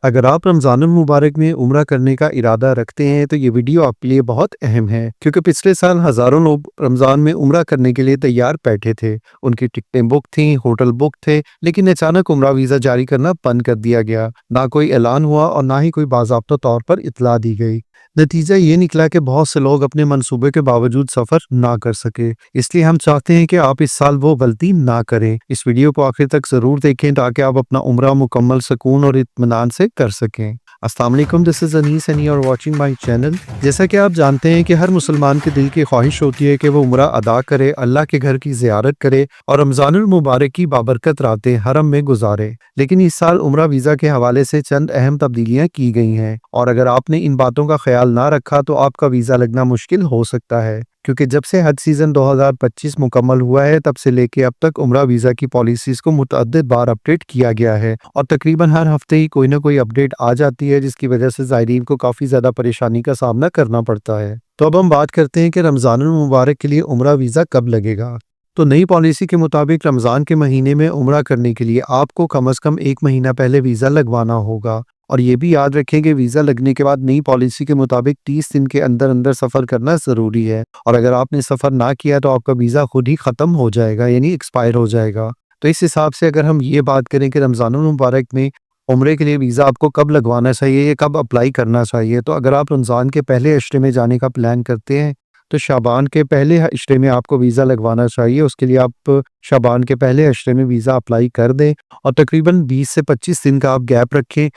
अगर आप रमज़ानुल मुबारक में उम्रा करने का इरादा रखते हैं तो ये वीडियो आपके लिए बहुत अहम है, क्योंकि पिछले साल हज़ारों लोग रमज़ान में उम्रा करने के लिए तैयार बैठे थे। उनकी टिकटें बुक थीं, होटल बुक थे, लेकिन अचानक उम्रा वीज़ा जारी करना बंद कर दिया गया। ना कोई ऐलान हुआ और ना ही कोई बाज़ाब्ता तौर पर इत्तला दी गई। नतीजा ये निकला कि बहुत से लोग अपने मंसूबे के बावजूद सफ़र ना कर सके। इसलिए हम चाहते हैं कि आप इस साल वो गलती ना करें। इस वीडियो को आखिर तक ज़रूर देखें ताकि आप अपना उम्रा मुकम्मल सुकून और इत्मीनान से कर सकें। अस्सलाम वालेकुम, this is Anees and you are watching my channel. जैसा कि आप जानते हैं कि हर मुसलमान के दिल की ख्वाहिश होती है कि वो उम्रा अदा करे, अल्लाह के घर की ज़ियारत करे और रमज़ानुल मुबारक की बाबरकत रातें हरम में गुजारे। लेकिन इस साल उम्रा वीज़ा के हवाले से चंद अहम तब्दीलियां की गई हैं, और अगर आपने इन बातों का ख्याल ना रखा तो आपका वीज़ा लगना मुश्किल हो सकता है। क्योंकि जब से हज सीज़न 2025 मुकम्मल हुआ है, तब से लेके अब तक उम्रा वीज़ा की पॉलिसीज़ को मुतअद्दिद बार अपडेट किया गया है, और तकरीबन हर हफ्ते ही कोई ना कोई अपडेट आ जाती है, जिसकी वजह से ज़ायरीन को काफ़ी ज़्यादा परेशानी का सामना करना पड़ता है। तो अब हम बात करते हैं कि रमज़ानुल मुबारक के लिए उम्रा वीज़ा कब लगेगा। तो नई पॉलिसी के मुताबिक रमज़ान के महीने में उम्रा करने के लिए आपको कम अज़ कम 1 महीना पहले वीज़ा लगवाना होगा। और ये भी याद रखें कि वीज़ा लगने के बाद नई पॉलिसी के मुताबिक 30 दिन के अंदर अंदर सफ़र करना ज़रूरी है, और अगर आपने सफ़र ना किया तो आपका वीज़ा खुद ही ख़त्म हो जाएगा, यानी एक्सपायर हो जाएगा। तो इस हिसाब से अगर हम ये बात करें कि रमज़ानुल मुबारक में उम्रे के लिए वीज़ा आपको कब लगवाना चाहिए या कब अप्लाई करना चाहिए, तो अगर आप रमज़ान के पहले अशरे में जाने का प्लान करते हैं तो शाबान के पहले अशरे में आपको वीज़ा लगवाना चाहिए। उसके लिए आप शाबान के पहले अशरे में वीज़ा अप्लाई कर दें, और तकरीबन 20 से 25 दिन का आप गैप रखें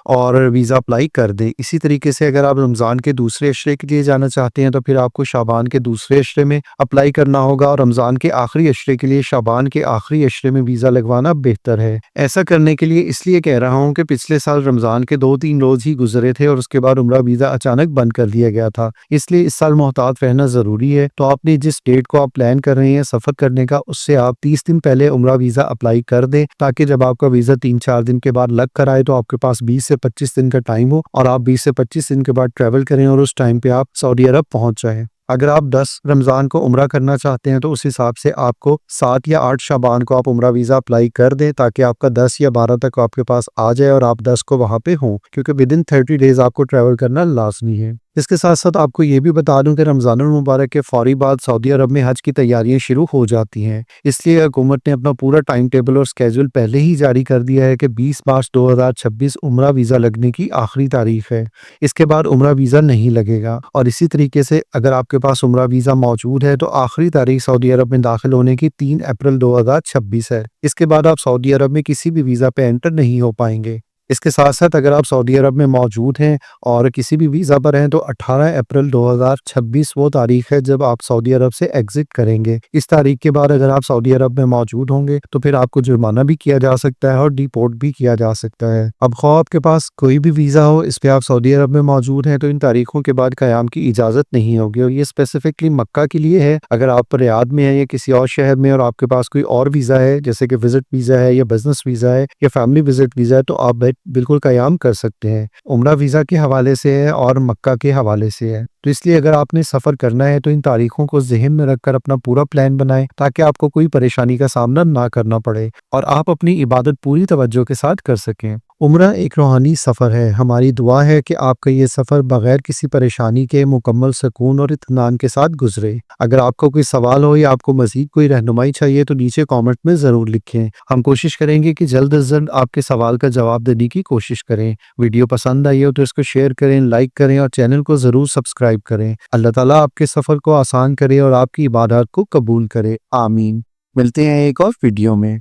और वीज़ा अप्लाई कर दें। इसी तरीके से अगर आप रमज़ान के दूसरे अशरे के लिए जाना चाहते हैं तो फिर आपको शाबान के दूसरे अशरे में अप्लाई करना होगा, और रमज़ान के आखिरी अशरे के लिए शाबान के आखिरी अशरे में वीज़ा लगवाना बेहतर है। ऐसा करने के लिए इसलिए कह रहा हूँ कि पिछले साल रमज़ान के 2-3 रोज़ ही गुजरे थे और उसके बाद उम्रा वीज़ा अचानक बंद कर दिया गया था। इसलिए इस साल मोहतात रहना ज़रूरी है। तो आपने जिस डेट को आप प्लान कर रहे हैं सफ़र करने का, उससे आप 30 दिन पहले उम्रा वीज़ा अप्लाई कर दें, ताकि जब आपका वीज़ा 3-4 दिन के बाद लग कर आए तो आपके पास 20 से 25 दिन का टाइम हो, और आप 20 से 25 दिन के बाद ट्रैवल करें और उस टाइम पे आप सऊदी अरब पहुंच जाएं। अगर आप 10 रमज़ान को उम्रा करना चाहते हैं तो उस हिसाब से आपको 7 या 8 शाबान को आप उम्रा वीज़ा अप्लाई कर दें, ताकि आपका 10 या 12 तक आपके पास आ जाए और आप 10 को वहाँ पे हों, क्योंकि विद इन 30 डेज़ आपको ट्रैवल करना लाजमी है। इसके साथ साथ आपको ये भी बता दूं कि रमज़ानुल मुबारक के फ़ौरी बाद सऊदी अरब में हज की तैयारियां शुरू हो जाती हैं। इसलिए हुकूमत ने अपना पूरा टाइम टेबल और स्केड्यूल पहले ही जारी कर दिया है कि 20 मार्च 2026 उम्रा वीज़ा लगने की आखिरी तारीख है। इसके बाद उम्रा वीज़ा नहीं लगेगा, और इसी तरीके से अगर आपके पास उम्रा वीज़ा मौजूद है तो आखिरी तारीख सऊदी अरब में दाखिल होने की 3 अप्रैल 2026 है। इसके बाद आप सऊदी अरब में किसी भी वीज़ा पे एंटर नहीं हो पाएंगे। इसके साथ साथ अगर आप सऊदी अरब में मौजूद हैं और किसी भी वीज़ा पर हैं तो 18 अप्रैल 2026 वो तारीख है जब आप सऊदी अरब से एग्ज़िट करेंगे। इस तारीख के बाद अगर आप सऊदी अरब में मौजूद होंगे तो फिर आपको जुर्माना भी किया जा सकता है और डिपोर्ट भी किया जा सकता है। अब ख्वाह आपके पास कोई भी वीज़ा हो, इस पे आप सऊदी अरब में मौजूद हैं तो इन तारीखों के बाद क़याम की इजाज़त नहीं होगी, और ये स्पेसिफिकली मक्का के लिए है। अगर आप रियाद में हैं या किसी और शहर में और आपके पास कोई और वीज़ा है, जैसे कि विज़िट वीज़ा है या बिज़नेस वीज़ा है या फैमिली विज़िट वीज़ा है, तो आप बिल्कुल क़याम कर सकते हैं। उम्रा वीज़ा के हवाले से है और मक्का के हवाले से है। तो इसलिए अगर आपने सफ़र करना है तो इन तारीखों को ज़हन में रखकर अपना पूरा प्लान बनाएं, ताकि आपको कोई परेशानी का सामना ना करना पड़े और आप अपनी इबादत पूरी तवज्जो के साथ कर सकें। उम्रा एक रूहानी सफ़र है। हमारी दुआ है कि आपका ये सफ़र बगैर किसी परेशानी के मुकम्मल सुकून और इत्मीनान के साथ गुजरे। अगर आपको कोई सवाल हो या आपको मज़ीद कोई रहनुमाई चाहिए तो नीचे कमेंट में ज़रूर लिखें। हम कोशिश करेंगे कि जल्द अज़ जल्द आपके सवाल का जवाब देने की कोशिश करें। वीडियो पसंद आई हो तो इसको शेयर करें, लाइक करें और चैनल को ज़रूर सब्सक्राइब करें। अल्लाह ताला आपके सफ़र को आसान करे और आपकी इबादत को कबूल करे। आमीन। मिलते हैं एक और वीडियो में।